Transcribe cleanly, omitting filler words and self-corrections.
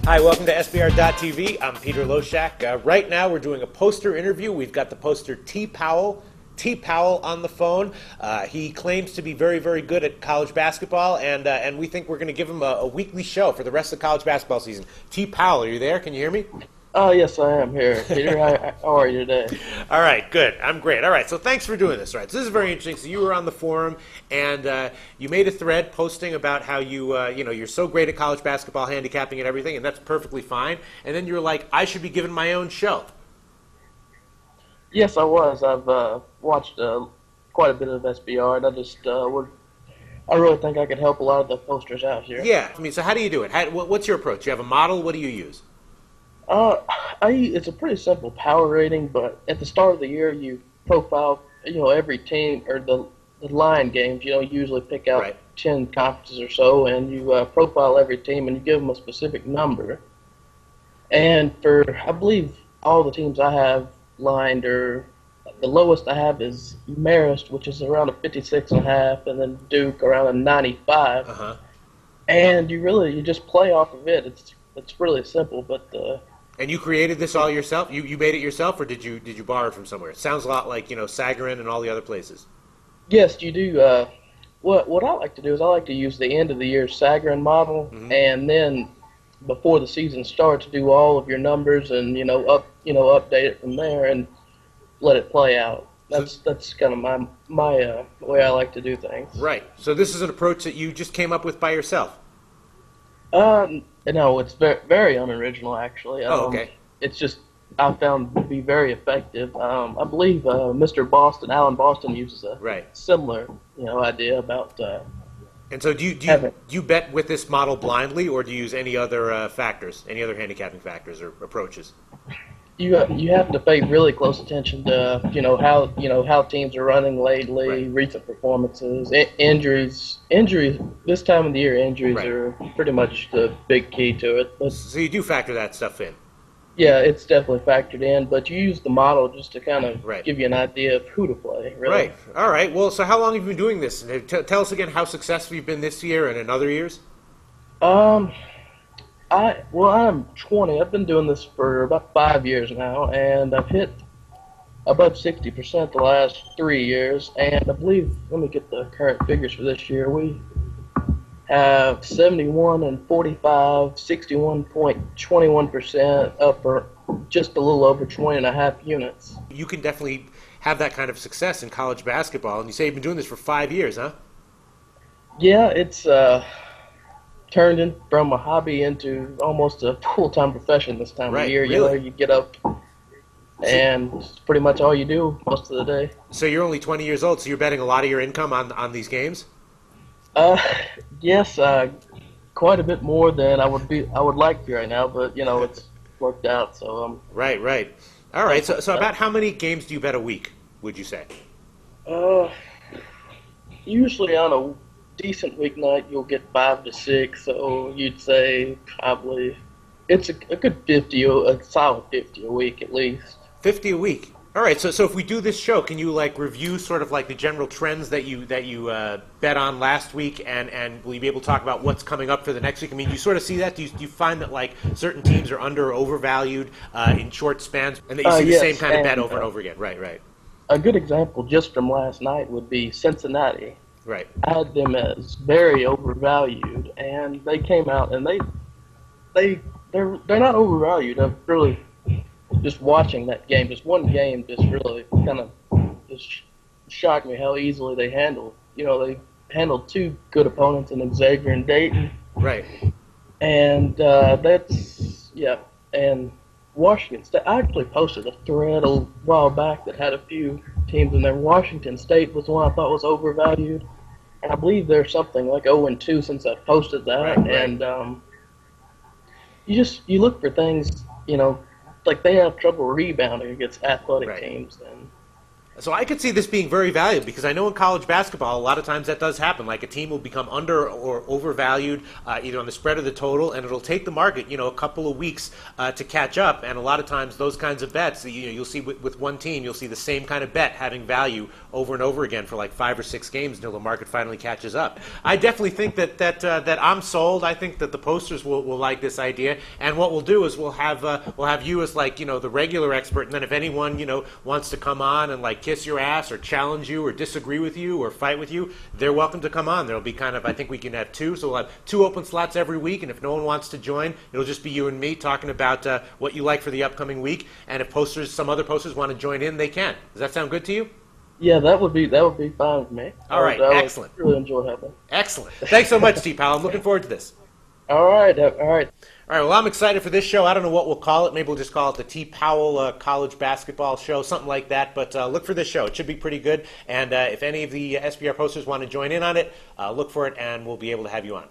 Hi, welcome to SBRtv. I'm Peter Loshak. Right now we're doing a poster interview. We've got the poster TPowell on the phone. He claims to be very, very good at college basketball, and we think we're going to give him a weekly show for the rest of the college basketball season. TPowell, are you there? Can you hear me? Oh, yes, I am here. Peter, how are you today? All right, good. I'm great. All right, so thanks for doing this. All right, so this is very interesting. So you were on the forum, and you made a thread posting about how you're so great at college basketball, handicapping and everything, and that's perfectly fine. And then you were like, I should be given my own show. Yes, I was. I've watched quite a bit of SBR, and I really think I could help a lot of the posters out here. Yeah, I mean, so how do you do it? What's your approach? You have a model? What do you use? It's a pretty simple power rating, but at the start of the year, you profile, every team or the line games. You usually pick out 10 conferences or so, and you profile every team, and you give them a specific number. And for, I believe, all the teams I have lined, or the lowest I have is Marist, which is around a 56.5, and then Duke around a 95. And you just play off of it. It's really simple, but. And you created this all yourself? You made it yourself, or did you borrow it from somewhere? It sounds a lot like Sagarin and all the other places. Yes, you do. What I like to do is I like to use the end of the year Sagarin model, and then before the season starts, do all of your numbers and update it from there and let it play out. That's kind of my way I like to do things. Right. So this is an approach that you just came up with by yourself. No, it's very, very unoriginal, actually. Okay. It's just I found to be very effective. I believe Mr. Alan Boston uses a similar, idea about. And so, do you bet with this model blindly, or do you use any other factors, any other handicapping factors or approaches? You have to pay really close attention to how teams are running lately, recent performances, injuries. This time of the year, injuries are pretty much the big key to it. But, so you do factor that stuff in. Yeah, it's definitely factored in, but you use the model just to kind of give you an idea of who to play. Really. Right. All right. Well, so how long have you been doing this? Tell us again how successful you've been this year and in other years. I'm 20. I've been doing this for about 5 years now, and I've hit above 60% the last 3 years. And I believe, let me get the current figures for this year. We have 71 and 45, 61.21% up for just a little over 20.5 units. You can definitely have that kind of success in college basketball, and you say you've been doing this for 5 years, huh? Yeah, it's turned in from a hobby into almost a full-time profession this time of year. Really? You get up, and it's pretty much all you do most of the day. So you're only 20 years old, so you're betting a lot of your income on these games? Yes, quite a bit more than I would like to right now, but it's worked out. So Right. All right. So about how many games do you bet a week, would you say? Usually on a decent weeknight, you'll get 5 to 6. So you'd say probably it's a good 50, a solid 50 a week at least. 50 a week. All right. So if we do this show, can you review sort of the general trends that you bet on last week, and will you be able to talk about what's coming up for the next week? I mean, do you sort of see that? Do you find that certain teams are under or overvalued in short spans, and that you see the same kind of bet over and over again? Right. A good example just from last night would be Cincinnati. Right. I had them as very overvalued, and they came out and they're not overvalued. I've really just watching that game, just one game, just really kind of just shocked me how easily they handled. They handled 2 good opponents in Xavier and Dayton. Right. And and Washington State. I actually posted a thread a while back that had a few teams in there. Washington State was one I thought was overvalued. And I believe there's something like 0-2 since I posted that. Right. And you look for things, like they have trouble rebounding against athletic teams. So I could see this being very valuable because I know in college basketball a lot of times that does happen. Like a team will become under or overvalued either on the spread or the total, and it'll take the market, a couple of weeks to catch up. And a lot of times those kinds of bets, you'll see with one team, you'll see the same kind of bet having value over and over again for like 5 or 6 games until the market finally catches up. I definitely think that I'm sold. I think that the posters will like this idea. And what we'll do is we'll have you as like the regular expert, and then if anyone wants to come on and like kiss your ass or challenge you or disagree with you or fight with you, they're welcome to come on. There'll be I think we can have 2, so we'll have 2 open slots every week, and if no one wants to join, it'll just be you and me talking about what you like for the upcoming week, and if some other posters want to join in, they can. Does that sound good to you? Yeah, that would be fine with me. All right, excellent. I really enjoy having it. Excellent. Thanks so much, TPowell. I'm looking forward to this. All right. All right, well, I'm excited for this show. I don't know what we'll call it. Maybe we'll just call it the TPowell College Basketball Show, something like that. But look for this show. It should be pretty good. And if any of the SBR posters want to join in on it, look for it, and we'll be able to have you on.